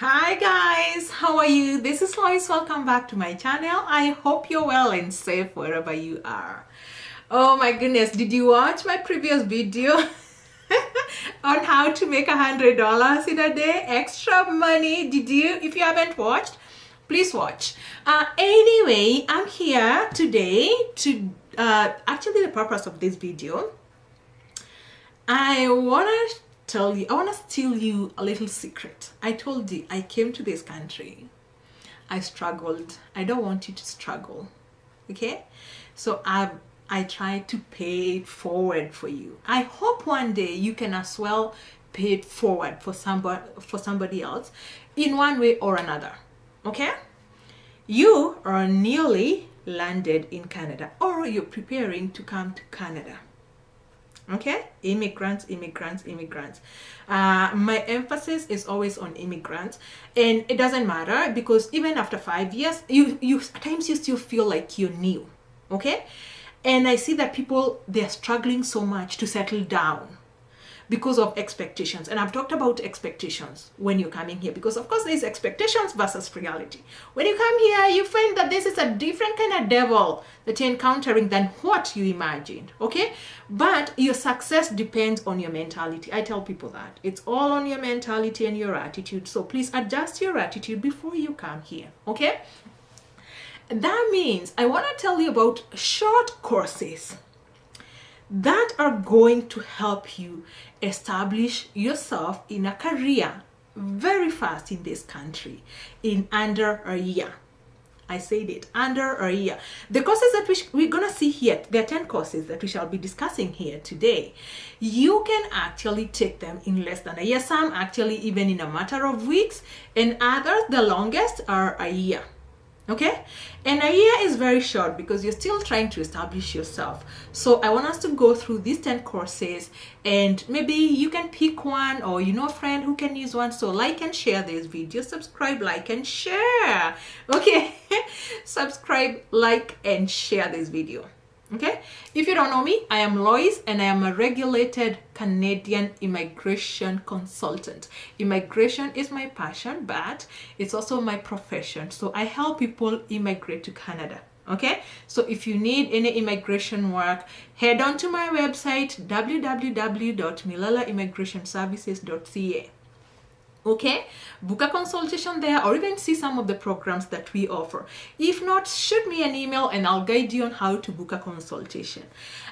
Hi guys, how are you? This is Lois. Welcome back to my channel. I hope you're well and safe wherever you are. Oh my goodness, did you watch my previous video on how to make $100 in a day? Extra money. Did you? If you haven't watched, please watch. Anyway, I'm here today to actually the purpose of this video, I want to tell you a little secret. I told you I came to this country. I struggled. I don't want you to struggle. Okay? So I tried to pay it forward for you. I hope one day you can as well pay it forward for somebody else in one way or another. Okay? You are newly landed in Canada, or you're preparing to come to Canada. Okay, immigrants. My emphasis is always on immigrants, and it doesn't matter because even after 5 years, you at times you still feel like you're new. Okay, and I see that people, they're struggling so much to settle down because of expectations. And I've talked about expectations when you're coming here, because of course there's expectations versus reality. When you come here, you find that this is a different kind of devil that you're encountering than what you imagined. Okay, but your success depends on your mentality. I tell people that it's all on your mentality and your attitude. So please adjust your attitude before you come here. Okay, that means I want to tell you about short courses that are going to help you establish yourself in a career very fast in this country in under a year. I said it, under a year. The courses that we're gonna see here, there are 10 courses that we shall be discussing here today. You can actually take them in less than a year, some actually even in a matter of weeks, and others, the longest, are a year. Okay, and a year is very short because you're still trying to establish yourself. So I want us to go through these 10 courses, and maybe you can pick one, or you know a friend who can use one. So like and share this video, subscribe, like and share. Okay, subscribe, like and share this video. Okay, if you don't know me, I am Lois, and I am a regulated Canadian immigration consultant. Immigration is my passion, but it's also my profession. So I help people immigrate to Canada. Okay, so if you need any immigration work, head on to my website www.milalaimmigrationservices.ca. Okay, book a consultation there, or even see some of the programs that we offer. If not, shoot me an email and I'll guide you on how to book a consultation.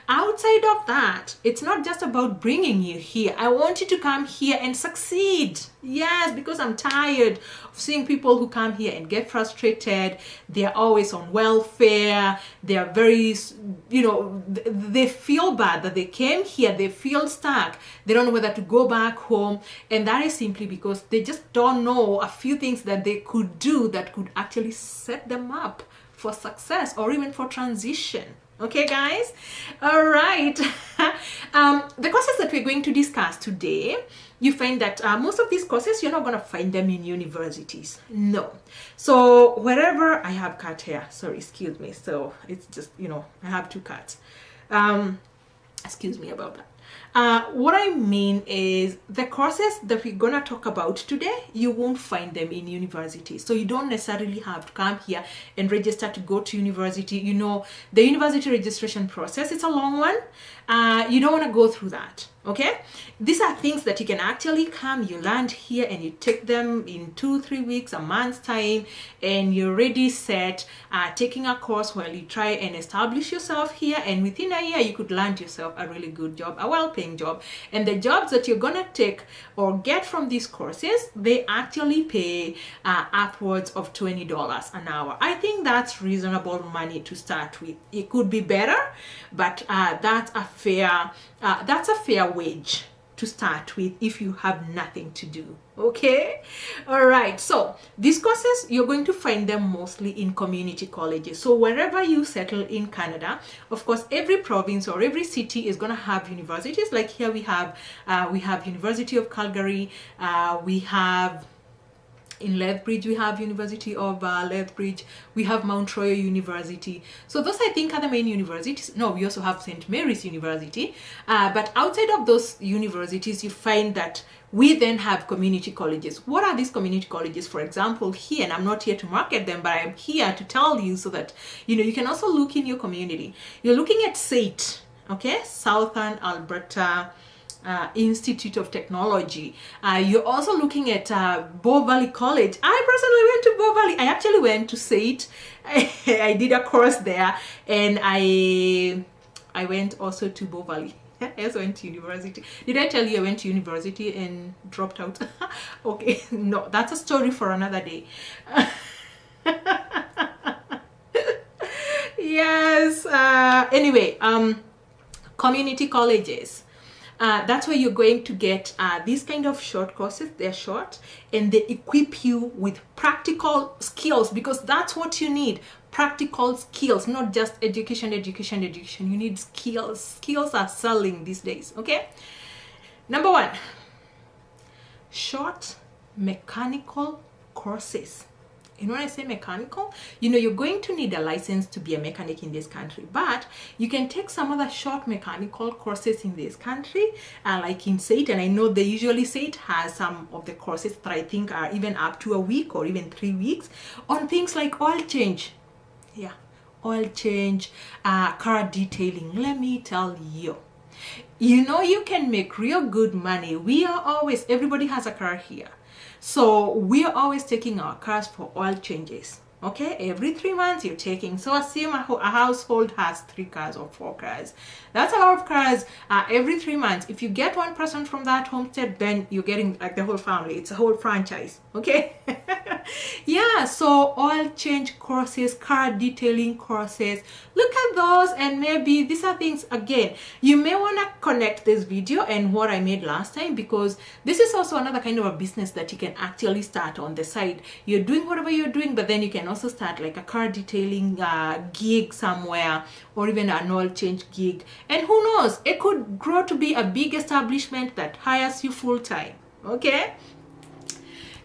Outside of that, it's not just about bringing you here. I want you to come here and succeed. Yes, because I'm tired of seeing people who come here and get frustrated. They're always on welfare. They are very, they feel bad that they came here. They feel stuck. They don't know whether to go back home. And that is simply because they just don't know a few things that they could do that could actually set them up for success or even for transition. Okay, guys? All right. The courses that we're going to discuss today, you find that most of these courses, you're not going to find them in universities. No. So wherever I have cut here, sorry, excuse me. So it's just, I have two cuts. Excuse me about that. What I mean is the courses that we're gonna talk about today, you won't find them in university. So you don't necessarily have to come here and register to go to university. The university registration process, it's a long one. You don't want to go through that. Okay, these are things that you can actually come, you land here and you take them in 2-3 weeks, a month's time, and you're already set taking a course while you try and establish yourself here, and within a year you could land yourself a really good job, a well-paying job. And the jobs that you're gonna take or get from these courses, they actually pay upwards of $20 an hour. I think that's reasonable money to start with. It could be better, but that's a fair wage to start with if you have nothing to do. Okay, all right. So these courses, you're going to find them mostly in community colleges. So wherever you settle in Canada, of course, every province or every city is going to have universities. Like here we have University of Calgary. We have in Lethbridge, we have University of Lethbridge. We have Mount Royal University. So those, I think, are the main universities. No, we also have St. Mary's University. But outside of those universities, you find that We then have community colleges. What are these community colleges? For example, here, and I'm not here to market them, but I'm here to tell you so that, you can also look in your community. You're looking at SAIT, okay? Southern Alberta Institute of Technology. You're also looking at Bow Valley College. I personally went to Bow Valley. I actually went to SAIT. I did a course there, and I went also to Bow Valley. I also went to university. Did I tell you I went to university and dropped out? Okay, no, that's a story for another day. Yes. Anyway, community colleges. That's where you're going to get these kind of short courses. They're short and they equip you with practical skills, because that's what you need. Practical skills, not just education. You need skills. Skills are selling these days, okay? Number 1, short mechanical courses. And when I say mechanical, you're going to need a license to be a mechanic in this country, but you can take some other short mechanical courses in this country, like in SAIT, and I know they usually SAIT has some of the courses that I think are even up to a week or even 3 weeks on things like oil change. Yeah, oil change, car detailing. Let me tell you, you can make real good money. Everybody has a car here. So we are always taking our cars for oil changes. Okay, every 3 months you're taking. So assume a household has 3 cars or 4 cars. That's a lot of cars every 3 months. If you get one person from that homestead, then you're getting like the whole family. It's a whole franchise. Okay. Yeah, so oil change courses, car detailing courses, look at those, and maybe these are things, again, you may want to connect this video and what I made last time, because this is also another kind of a business that you can actually start on the side. You're doing whatever you're doing, but then you can also start like a car detailing gig somewhere, or even an oil change gig, and who knows, it could grow to be a big establishment that hires you full-time. Okay.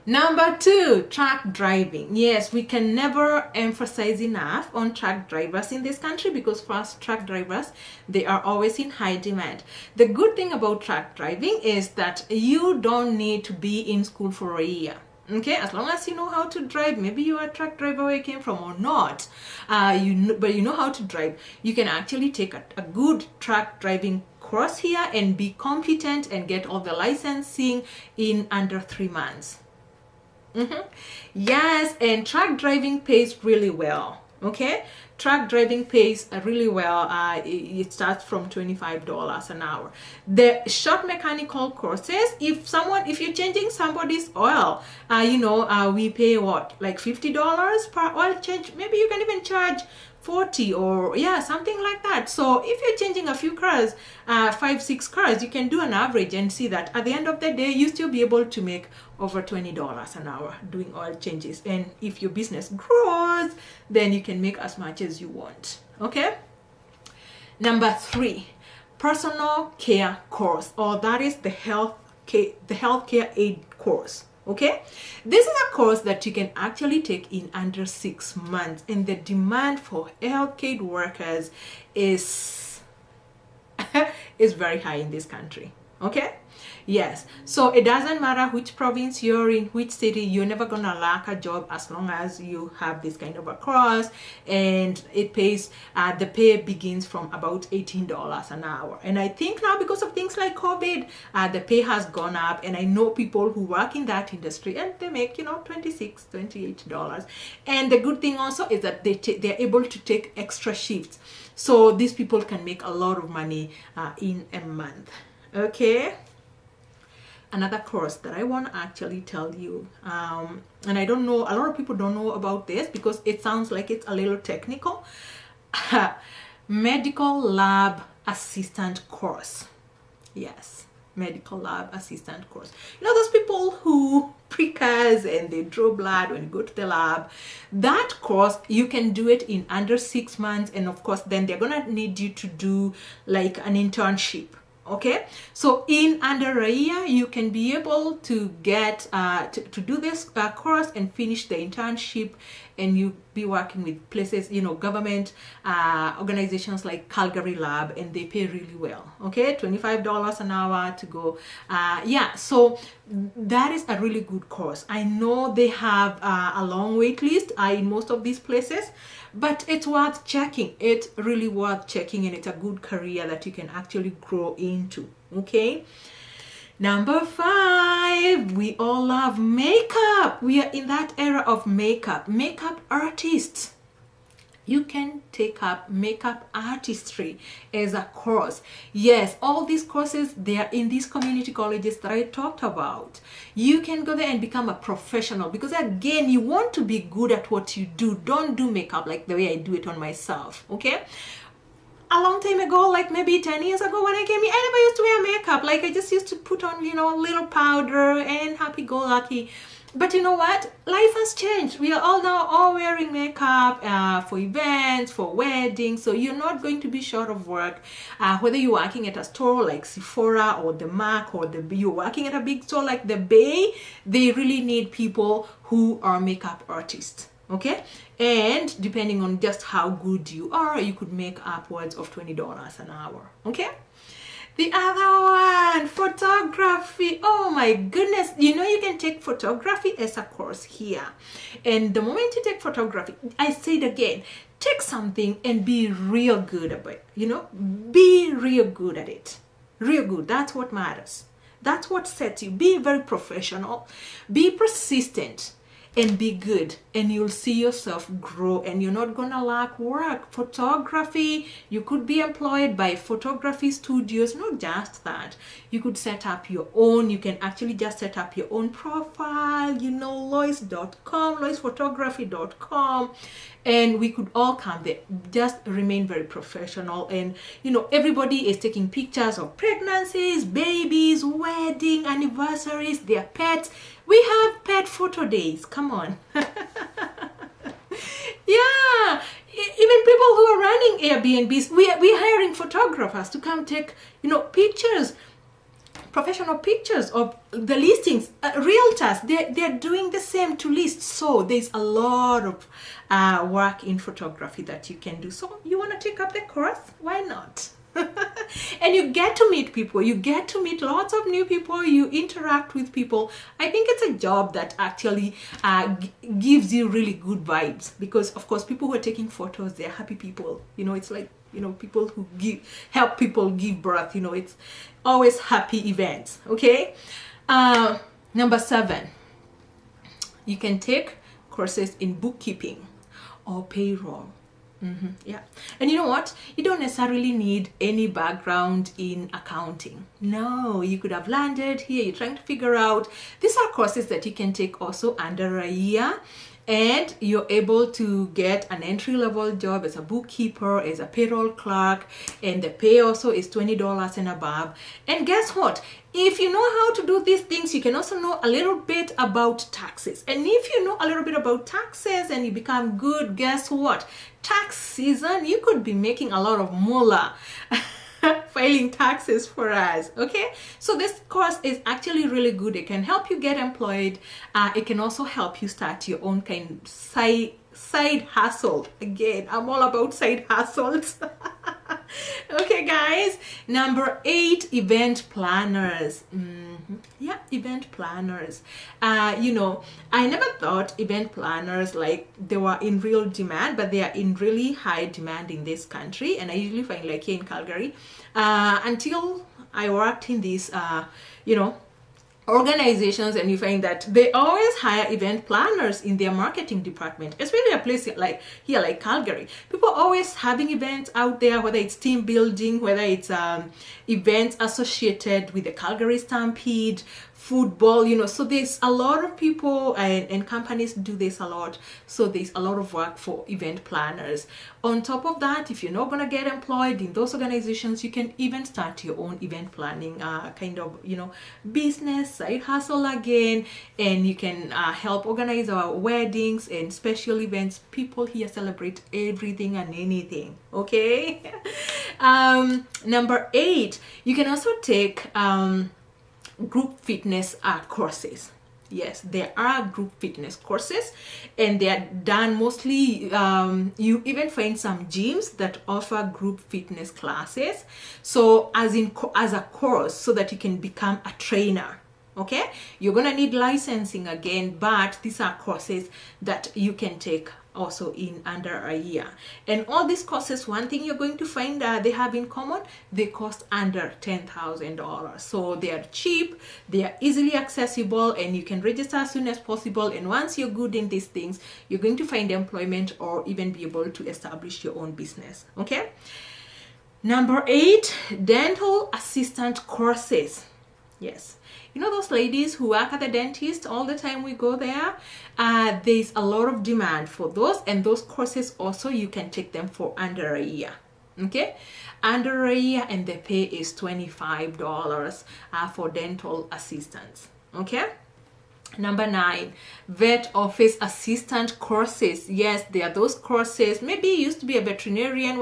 Number 2, truck driving. Yes, we can never emphasize enough on truck drivers in this country, because first, truck drivers, they are always in high demand. The good thing about truck driving is that you don't need to be in school for a year. Okay, as long as you know how to drive, maybe you are a truck driver where you came from or not, but you know how to drive, you can actually take a good truck driving course here and be competent and get all the licensing in under 3 months. Yes, and truck driving pays really well. Okay, truck driving pays really well. It starts from $25 an hour. The short mechanical courses, if you're changing somebody's oil, we pay what, like $50 per oil change. Maybe you can even charge 40 or something like that. So if you're changing a few cars, 5-6 cars, you can do an average and see that at the end of the day you still be able to make over $20 an hour doing oil changes. And if your business grows, then you can make as much as you want. Okay. Number 3, personal care course, or that is the healthcare aid course. Okay, this is a course that you can actually take in under 6 months, and the demand for healthcare workers is very high in this country. Okay, yes, so it doesn't matter which province you're in, which city, you're never gonna lack a job as long as you have this kind of a course, and it pays, the pay begins from about $18 an hour. And I think now, because of things like COVID, the pay has gone up, and I know people who work in that industry and they make $26, $28. And the good thing also is that they're able to take extra shifts, so these people can make a lot of money in a month. Okay, another course that I want to actually tell you, and I don't know, a lot of people don't know about this because it sounds like it's a little technical. Medical lab assistant course. Yes, medical lab assistant course. Those people who pre-cars and they draw blood when you go to the lab. That course, you can do it in under 6 months, and of course then they're gonna need you to do like an internship. Okay, so in under a year you can be able to get to do this course and finish the internship, and you be working with places, government organizations like Calgary Lab, and they pay really well. Okay, $25 an hour to go. So that is a really good course. I know they have a long wait list in most of these places, but it's worth checking. It's really worth checking, and it's a good career that you can actually grow into. Okay, number 5, we all love makeup. We are in that era of makeup artists. You can take up makeup artistry as a course. Yes, all these courses, they are in these community colleges that I talked about. You can go there and become a professional, because again, you want to be good at what you do. Don't do makeup like the way I do it on myself, okay? A long time ago, like maybe 10 years ago when I came here, I never used to wear makeup. Like I just used to put on, a little powder and happy-go-lucky. But you know what? Life has changed. We are all wearing makeup for events, for weddings. So you're not going to be short of work. Whether you're working at a store like Sephora or the Mac, or you're working at a big store like the Bay, they really need people who are makeup artists. Okay, and depending on just how good you are, you could make upwards of $20 an hour. Okay, the other one, photography. Oh my goodness, you can take photography as a course here. And the moment you take photography, I say it again, take something and be real good at it. Be real good at it. Real good. That's what matters. That's what sets you. Be very professional. Be persistent. And be good, and you'll see yourself grow, and you're not gonna lack work. Photography, you could be employed by photography studios. Not just that, you could set up your own. You can actually just set up your own profile, lois.com, loisphotography.com, and we could all come there. Just remain very professional. And everybody is taking pictures of pregnancies, babies, wedding anniversaries, their pets. We have pet photo days. Come on. Yeah. Even people who are running Airbnbs, we're hiring photographers to come take, pictures, professional pictures of the listings. Realtors, they're doing the same to list. So there's a lot of work in photography that you can do. So you want to take up the course? Why not? And you get to meet people. You get to meet lots of new people. You interact with people. I think it's a job that actually gives you really good vibes, because of course people who are taking photos, they're happy people. It's like people who help people give birth. It's always happy events. Okay, number 7, you can take courses in bookkeeping or payroll. Yeah, and you know what? You don't necessarily need any background in accounting. No, you could have landed here. You're trying to figure out. These are courses that you can take also under a year, and you're able to get an entry-level job as a bookkeeper, as a payroll clerk, and the pay also is $20 and above. And guess what? If you know how to do these things, you can also know a little bit about taxes. And if you know a little bit about taxes and you become good, guess what? Tax season, you could be making a lot of moolah filing taxes for us. Okay, so this course is actually really good. It can help you get employed. It can also help you start your own kind of side hustle. Again, I'm all about side hustles. Okay, guys, number 8, event planners. Yeah, event planners. I never thought event planners like they were in real demand, but they are in really high demand in this country. And I usually find like here in Calgary, until I worked in these organizations, and you find that they always hire event planners in their marketing department, especially a place like here, like Calgary. People are always having events out there, whether it's team building, whether it's events associated with the Calgary Stampede, football, so there's a lot of people and companies do this a lot. So there's a lot of work for event planners. On top of that, if you're not going to get employed in those organizations, you can even start your own event planning kind of business, side hustle again, and you can help organize our weddings and special events. People here celebrate everything and anything. Okay. Number 8, you can also take group fitness courses. Yes, there are group fitness courses, and they are done mostly, you even find some gyms that offer group fitness classes, so as a course, so that you can become a trainer. Okay, you're gonna need licensing again, but these are courses that you can take also in under a year. And all these courses, one thing you're going to find they have in common, they cost under $10,000. So they are cheap, they are easily accessible, and you can register as soon as possible. And once you're good in these things, you're going to find employment or even be able to establish your own business. Okay, number 8, dental assistant courses. Yes, you know those ladies who work at the dentist all the time, we go there, there's a lot of demand for those, and those courses also you can take them for under a year. Okay, under a year, and the pay is $25 for dental assistants. Okay, number 9, vet office assistant courses. Yes, there are those courses. Maybe you used to be a veterinarian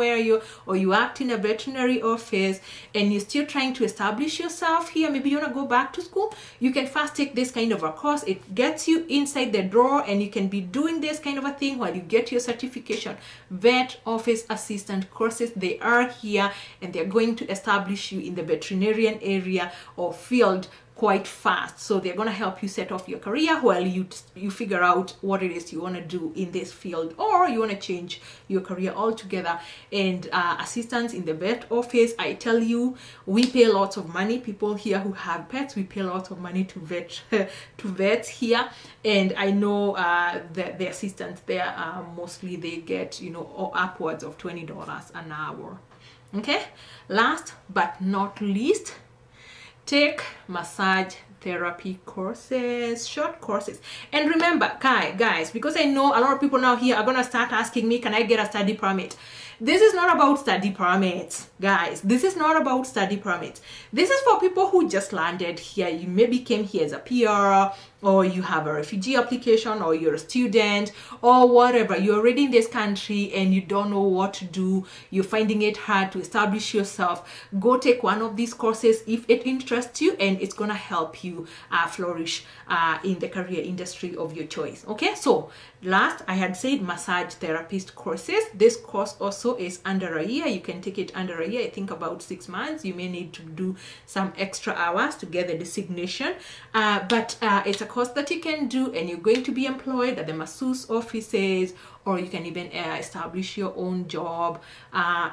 or you act in a veterinary office, and you're still trying to establish yourself here. Maybe you want to go back to school. You can first take this kind of a course. It gets you inside the door, and you can be doing this kind of a thing while you get your certification. Vet office assistant courses, they are here, and they're going to establish you in the veterinarian area or field quite fast. So they're going to help you set off your career while you figure out what it is you want to do in this field, or you want to change your career altogether. And assistants in the vet office, I tell you, we pay lots of money. People here who have pets, we pay lots of money to vets here. And I know the assistants there, mostly they get, upwards of $20 an hour. Okay, last but not least, take massage therapy courses, short courses. And remember, guys, because I know a lot of people now here are gonna start asking me, can I get a study permit? This is not about study permits, guys. This is not about study permits. This is for people who just landed here. You maybe came here as a PR, or you have a refugee application, or you're a student, or whatever. You're already in this country and you don't know what to do. You're finding it hard to establish yourself. Go take one of these courses if it interests you, and it's gonna help you flourish in the career industry of your choice. Okay, so last I had said massage therapist courses. This course also is under a year. You can take it under a year, I think about 6 months. You may need to do some extra hours to get the designation, but it's a course that you can do, and you're going to be employed at the masseuse offices, or you can even establish your own job,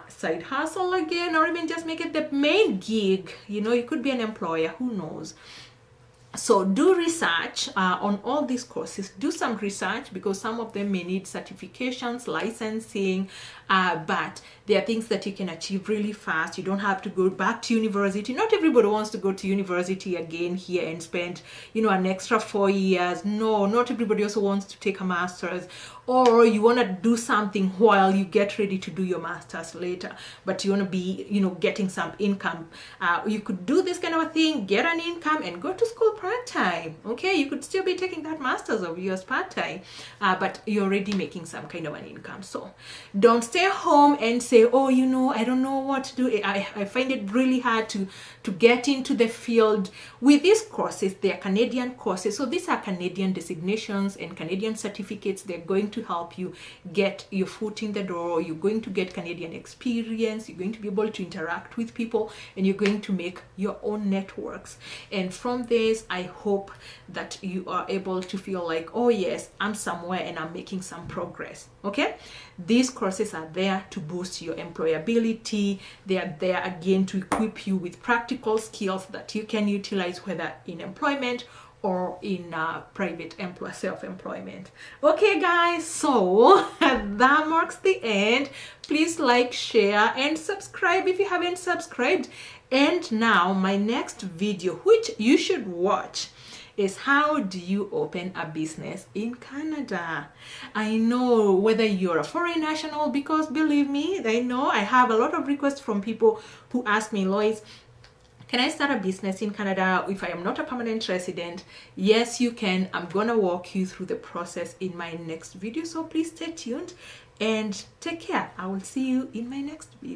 side hustle again, or even just make it the main gig. You could be an employer, who knows. So do research on all these courses. Do some research, because some of them may need certifications, licensing, but there are things that you can achieve really fast. You don't have to go back to university. Not everybody wants to go to university again here and spend, an extra 4 years. No, not everybody also wants to take a master's, or you want to do something while you get ready to do your master's later, but you want to be, getting some income. You could do this kind of a thing, get an income, and go to school part-time. Okay, you could still be taking that master's of yours part-time, but you're already making some kind of an income. So don't stay home and say, oh, I don't know what to do. I find it really hard to get into the field. With these courses, they are Canadian courses. So these are Canadian designations and Canadian certificates. They're going to help you get your foot in the door. You're going to get Canadian experience. You're going to be able to interact with people, and you're going to make your own networks. And from this, I hope that you are able to feel like, oh yes, I'm somewhere and I'm making some progress. Okay, these courses are there to boost your employability. They are there again to equip you with practical skills that you can utilize, whether in employment or in private self-employment. Okay guys, so that marks the end. Please like, share, and subscribe if you haven't subscribed. And now my next video, which you should watch, is how do you open a business in Canada. I know whether you're a foreign national, because believe me, I know I have a lot of requests from people who ask me, Lois, can I start a business in Canada if I am not a permanent resident? Yes, you can. I'm gonna walk you through the process in my next video, so please stay tuned and take care. I will see you in my next video.